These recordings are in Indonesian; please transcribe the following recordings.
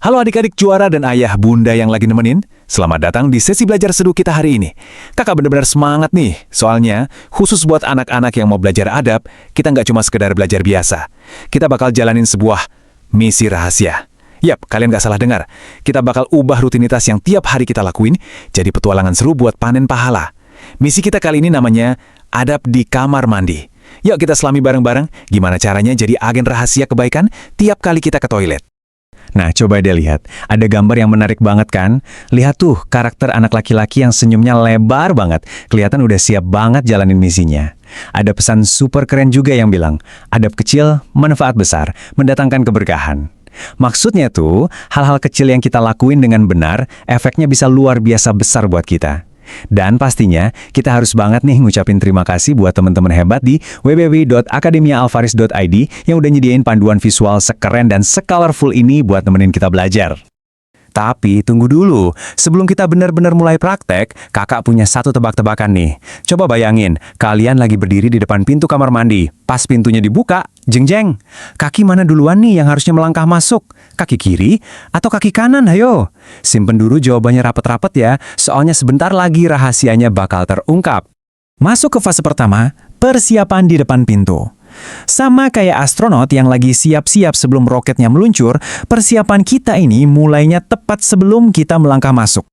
Halo adik-adik juara dan ayah bunda yang lagi nemenin. Selamat datang di sesi belajar seduh kita hari ini. Kakak benar-benar semangat nih, soalnya khusus buat anak-anak yang mau belajar adab, kita nggak cuma sekedar belajar biasa. Kita bakal jalanin sebuah misi rahasia. Yap, kalian nggak salah dengar. Kita bakal ubah rutinitas yang tiap hari kita lakuin, jadi petualangan seru buat panen pahala. Misi kita kali ini namanya Adab di Kamar Mandi. Yuk kita selami bareng-bareng gimana caranya jadi agen rahasia kebaikan tiap kali kita ke toilet. Nah, coba deh lihat. Ada gambar yang menarik banget kan? Lihat tuh, karakter anak laki-laki yang senyumnya lebar banget. Kelihatan udah siap banget jalanin misinya. Ada pesan super keren juga yang bilang, adab kecil, manfaat besar, mendatangkan keberkahan. Maksudnya tuh, hal-hal kecil yang kita lakuin dengan benar, efeknya bisa luar biasa besar buat kita. Dan pastinya, kita harus banget nih ngucapin terima kasih buat teman-teman hebat di www.akademiaalvaris.id yang udah nyediain panduan visual sekeren dan secolorful ini buat nemenin kita belajar. Tapi tunggu dulu, sebelum kita benar-benar mulai praktek, kakak punya satu tebak-tebakan nih. Coba bayangin, kalian lagi berdiri di depan pintu kamar mandi. Pas pintunya dibuka, jeng-jeng. Kaki mana duluan nih yang harusnya melangkah masuk? Kaki kiri atau kaki kanan? Ayo. Simpen dulu jawabannya rapet-rapet ya, soalnya sebentar lagi rahasianya bakal terungkap. Masuk ke fase pertama, persiapan di depan pintu. Sama kayak astronot yang lagi siap-siap sebelum roketnya meluncur, persiapan kita ini mulainya tepat sebelum kita melangkah masuk.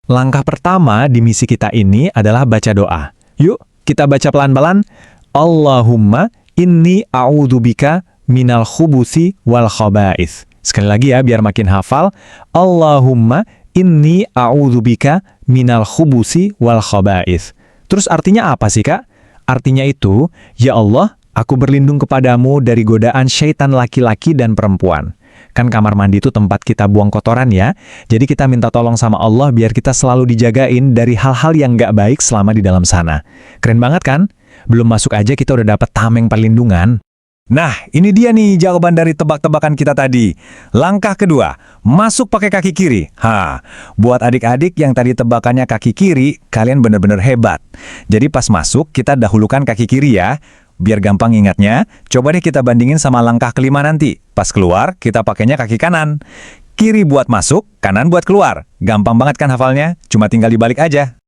Langkah pertama di misi kita ini adalah baca doa. Yuk, kita baca pelan-pelan. Allahumma inni a'udzubika minal khubuthi wal khaba'ith. Sekali lagi ya, biar makin hafal. Allahumma inni a'udzubika minal khubuthi wal khaba'ith. Terus artinya apa sih, Kak? Artinya itu, ya Allah, aku berlindung kepadamu dari godaan syaitan laki-laki dan perempuan. Kan kamar mandi itu tempat kita buang kotoran ya. Jadi kita minta tolong sama Allah biar kita selalu dijagain dari hal-hal yang nggak baik selama di dalam sana. Keren banget kan? Belum masuk aja kita udah dapet tameng perlindungan. Nah, ini dia nih jawaban dari tebak-tebakan kita tadi. Langkah kedua, masuk pakai kaki kiri. Buat adik-adik yang tadi tebakannya kaki kiri, kalian bener-bener hebat. Jadi pas masuk, kita dahulukan kaki kiri ya. Biar gampang ingatnya, coba deh kita bandingin sama langkah kelima nanti. Pas keluar, kita pakainya kaki kanan. Kiri buat masuk, kanan buat keluar. Gampang banget kan hafalnya? Cuma tinggal dibalik aja.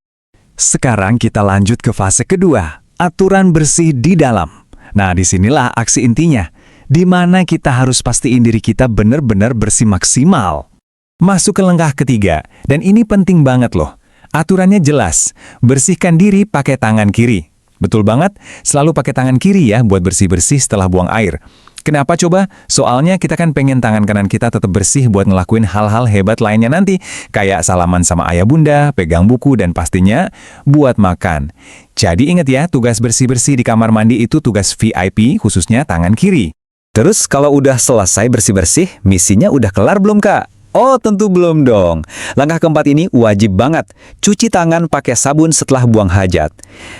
Sekarang kita lanjut ke fase kedua, aturan bersih di dalam. Nah, disinilah aksi intinya, di mana kita harus pastiin diri kita benar-benar bersih maksimal. Masuk ke langkah ketiga, dan ini penting banget loh. Aturannya jelas, bersihkan diri pakai tangan kiri. Betul banget, selalu pakai tangan kiri ya buat bersih-bersih setelah buang air. Kenapa coba? Soalnya kita kan pengen tangan kanan kita tetap bersih buat ngelakuin hal-hal hebat lainnya nanti. Kayak salaman sama ayah bunda, pegang buku, dan pastinya buat makan. Jadi ingat ya, tugas bersih-bersih di kamar mandi itu tugas VIP, khususnya tangan kiri. Terus kalau udah selesai bersih-bersih, misinya udah kelar belum, Kak? Oh, tentu belum dong. Langkah keempat ini wajib banget. Cuci tangan pakai sabun setelah buang hajat.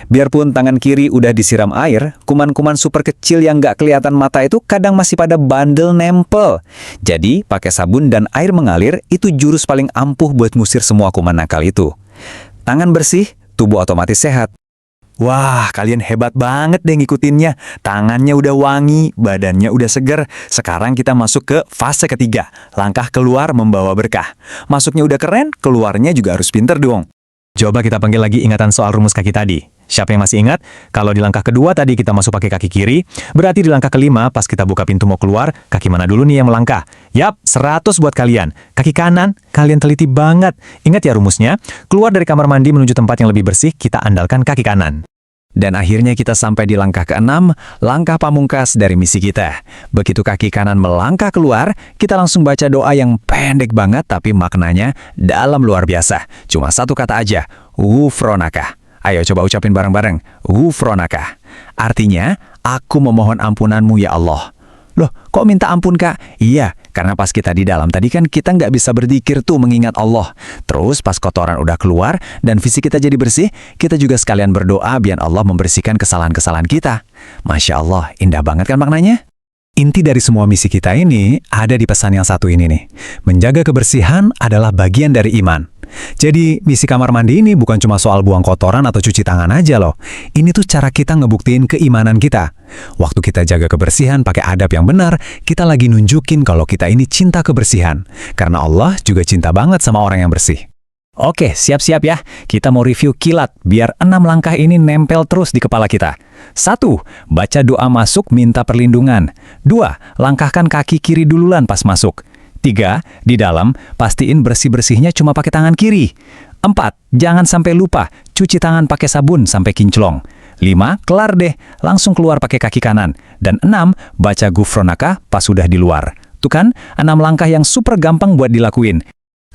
Biarpun tangan kiri udah disiram air, kuman-kuman super kecil yang nggak kelihatan mata itu kadang masih pada bandel nempel. Jadi, pakai sabun dan air mengalir itu jurus paling ampuh buat ngusir semua kuman nakal itu. Tangan bersih, tubuh otomatis sehat. Wah, kalian hebat banget deh ngikutinnya. Tangannya udah wangi, badannya udah seger. Sekarang kita masuk ke fase ketiga. Langkah keluar membawa berkah. Masuknya udah keren, keluarnya juga harus pinter dong. Coba kita panggil lagi ingatan soal rumus kaki tadi. Siapa yang masih ingat? Kalau di langkah kedua tadi kita masuk pakai kaki kiri, berarti di langkah kelima pas kita buka pintu mau keluar, kaki mana dulu nih yang melangkah? Yap, 100 buat kalian. Kaki kanan, kalian teliti banget. Ingat ya rumusnya, keluar dari kamar mandi menuju tempat yang lebih bersih, kita andalkan kaki kanan. Dan akhirnya kita sampai di langkah keenam, langkah pamungkas dari misi kita. Begitu kaki kanan melangkah keluar, kita langsung baca doa yang pendek banget tapi maknanya dalam luar biasa. Cuma satu kata aja, Ghufronaka. Ayo coba ucapin bareng-bareng, Ghufronaka. Artinya, aku memohon ampunanmu ya Allah. Loh, kok minta ampun, Kak? Iya, karena pas kita di dalam tadi kan kita nggak bisa berzikir tuh mengingat Allah. Terus pas kotoran udah keluar dan fisik kita jadi bersih, kita juga sekalian berdoa biar Allah membersihkan kesalahan-kesalahan kita. Masya Allah, indah banget kan maknanya? Inti dari semua misi kita ini ada di pesan yang satu ini nih. Menjaga kebersihan adalah bagian dari iman. Jadi, misi kamar mandi ini bukan cuma soal buang kotoran atau cuci tangan aja loh. Ini tuh cara kita ngebuktiin keimanan kita. Waktu kita jaga kebersihan pakai adab yang benar, kita lagi nunjukin kalau kita ini cinta kebersihan. Karena Allah juga cinta banget sama orang yang bersih. Oke, siap-siap ya. Kita mau review kilat, biar 6 langkah ini nempel terus di kepala kita. 1. Baca doa masuk minta perlindungan. 2. Langkahkan kaki kiri duluan pas masuk. 3. Di dalam, pastiin bersih-bersihnya cuma pakai tangan kiri. 4. Jangan sampai lupa, cuci tangan pakai sabun sampai kinclong. 5. Kelar deh, langsung keluar pakai kaki kanan. Dan 6. Baca gufronaka pas sudah di luar. Tuh kan, 6 langkah yang super gampang buat dilakuin.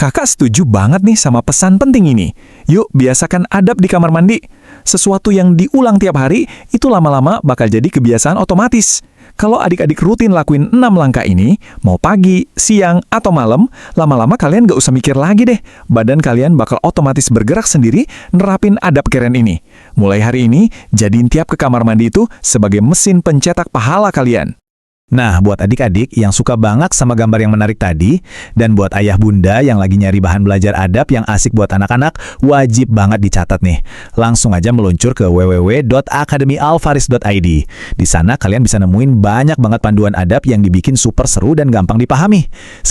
Kakak setuju banget nih sama pesan penting ini. Yuk, biasakan adab di kamar mandi. Sesuatu yang diulang tiap hari, itu lama-lama bakal jadi kebiasaan otomatis. Kalau adik-adik rutin lakuin 6 langkah ini, mau pagi, siang, atau malam, lama-lama kalian gak usah mikir lagi deh. Badan kalian bakal otomatis bergerak sendiri nerapin adab keren ini. Mulai hari ini, jadiin tiap ke kamar mandi itu sebagai mesin pencetak pahala kalian. Nah, buat adik-adik yang suka banget sama gambar yang menarik tadi, dan buat ayah bunda yang lagi nyari bahan belajar adab yang asik buat anak-anak, wajib banget dicatat nih. Langsung aja meluncur ke www.akademialfaris.id. Di sana kalian bisa nemuin banyak banget panduan adab yang dibikin super seru dan gampang dipahami.